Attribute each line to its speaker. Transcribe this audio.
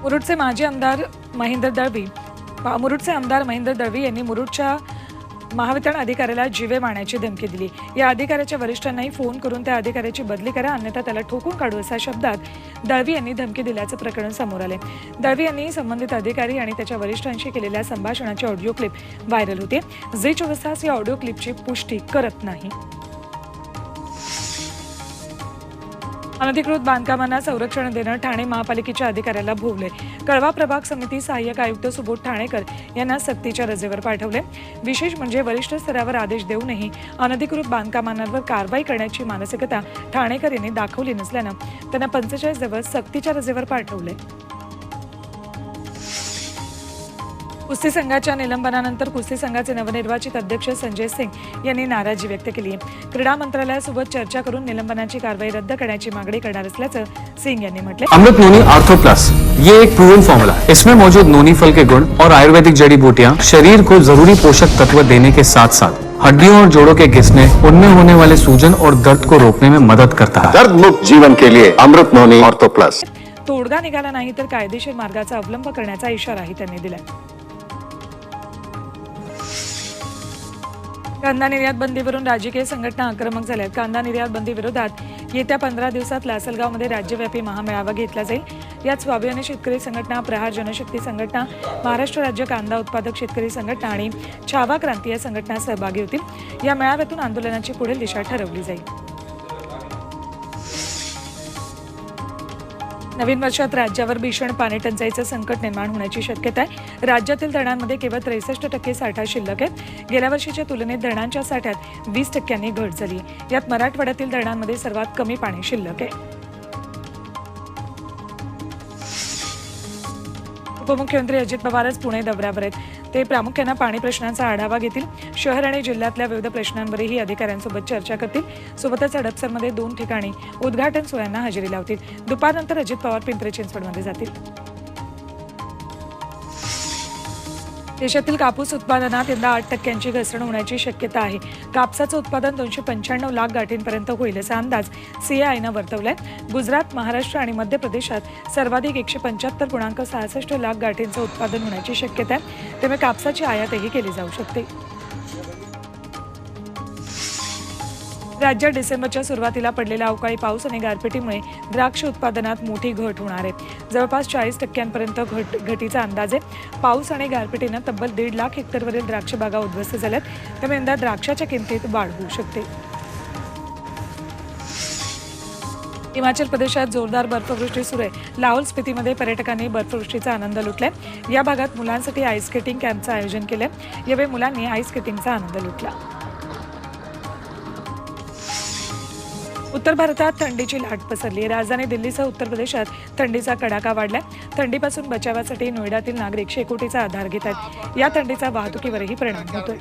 Speaker 1: मुरुडचे आमदार महेंद्र दळवी यांनी मुरुडच्या महावितरण अधिकाऱ्याला जीवे मारण्याची धमकी दिली। या अधिकाऱ्याच्या वरिष्ठांनाही फोन करून त्या अधिकाऱ्याची बदली करा, अन्यथा त्याला ठोकून काढू अशा शब्दात दळवी यांनी धमकी दिल्याचं प्रकरण समोर आले। दळवी यांनी संबंधित अधिकारी आणि त्याच्या वरिष्ठांशी केलेल्या संभाषणाची ऑडिओ क्लिप व्हायरल होते। झी 24 तास या ऑडिओ क्लिपची पुष्टी करत नाही। अनधिकृत बांधकामांना संरक्षण देणं ठाणे महापालिकेच्या अधिकाऱ्याला भोवले। कळवा प्रभाग समिती सहाय्यक आयुक्त सुबोध ठाणेकर यांना सक्तीच्या रजेवर पाठवले। विशेष म्हणजे वरिष्ठ स्तरावर आदेश देऊनही अनधिकृत बांधकामांवर कारवाई करण्याची मानसिकता ठाणेकर यांनी दाखवली नसल्यानं त्यांना 45 दिवस सक्तीच्या रजेवर पाठवले। कुस्ती संघाच्या निलंबनानंतर कुस्ती संघाचे नवनिर्वाचित अध्यक्ष संजय सिंग यांनी नाराजी व्यक्त केली आहे। क्रीडा मंत्रालयासोबत चर्चा करून निलंबनाची कारवाई रद्द करण्याची मागणी करणार असल्याचं सिंग यांनी म्हटले।
Speaker 2: अमृत नोनी आर्थो प्लस ये एक प्रूवन फॉर्मूला है। इसमें मौजूद नोनी फल के गुण और आयुर्वेदिक जड़ी बूटियां शरीर को जरूरी पोषक तत्व देने के साथ साथ हड्डियों और जोड़ों के घिसने, उनमें होने वाले सूजन और दर्द को रोकने में मदद करता है।
Speaker 3: दर्द मुक्त जीवन के लिए अमृत नोनी आर्थो प्लस।
Speaker 1: तोडगा निघाला नाही तर कायदेशीर मार्गाचा अवलंब करण्याचा इशाराही त्यांनी दिला। कांदा निर्यात बंदीवरून राजकीय संघटना आक्रमक झाल्यात। कांदा निर्यात बंदी विरोधात येत्या 15 दिवसात लासलगावमध्ये राज्यव्यापी महामेळावा घेतला जाईल। यात स्वाभिमानी शेतकरी संघटना, प्रहार जनशक्ती संघटना, महाराष्ट्र राज्य कांदा उत्पादक शेतकरी संघटना आणि छावा क्रांती या संघटना सहभागी होतील। या मेळाव्यातून आंदोलनाची पुढील दिशा ठरवली जाईल। नवीन वर्षात राज्यावर भीषण पाणी टंचाईचं संकट निर्माण होण्याची शक्यता आहे। राज्यातील धरणांमध्ये केवळ 63% साठा शिल्लक आहे। गेल्या वर्षीच्या तुलनेत धरणांच्या साठ्यात 20% घट झाली। यात मराठवाड्यातील धरणांमध्ये सर्वात कमी पाणी शिल्लक आहे। उपमुख्यमंत्री अजित पवार आज पुणे दौऱ्यावर आहेत। ते प्रामुख्याने पाणी प्रश्नांचा आढावा घेतील। शहर आणि जिल्ह्यातल्या विविध प्रश्नांवरही अधिकाऱ्यांसोबत चर्चा करतील। सोबतच हडपसरमध्ये 2 ठिकाणी उद्घाटन सोहळ्यांना हजेरी लावतील। दुपारनंतर अजित पवार पिंपरी चिंचवडमध्ये जातील। देशातील कापूस उत्पादनात यंदा 8% घसरण होण्याची शक्यता आहे। कापसाचं उत्पादन 295 लाख गाठींपर्यंत होईल असा अंदाज सीआयनं वर्तवलाय। गुजरात, महाराष्ट्र आणि मध्य प्रदेशात सर्वाधिक 175.66 लाख गाठींचं उत्पादन होण्याची शक्यता आहे। त्यामुळे कापसाची आयातही केली जाऊ शकते। राज्यात डिसेंबरच्या सुरुवातीला पडलेला अवकाळी पाऊस आणि गारपिटीमुळे द्राक्ष उत्पादनात मोठी घट होणार आहे। जवळपास 40% घटीचा अंदाज आहे। पाऊस आणि गारपिटीनं तब्बल 1.5 लाख हेक्टरवरील द्राक्ष बागा उद्ध्वस्त झाल्यात। त्यामुळे यंदा द्राक्षाच्या किमतीत वाढ होऊ शकते। हिमाचल प्रदेशात जोरदार बर्फवृष्टी सुरू आहे। लाहौल स्पितीमध्ये पर्यटकांनी बर्फवृष्टीचा आनंद लुटलाय। या भागात मुलांसाठी आईस स्केटिंग कॅम्पचं आयोजन केलंय। यावेळी मुलांनी आईस स्केटिंगचा आनंद लुटला। उत्तर भारतात थंडीची लाट पसरली। राजधानी दिल्लीसह उत्तर प्रदेशात थंडीचा कडाका वाढलाय। थंडीपासून बचावासाठी नोएडातील नागरिक शेकोटीचा आधार घेत आहेत। या थंडीचा वाहतुकीवरही परिणाम होतोय।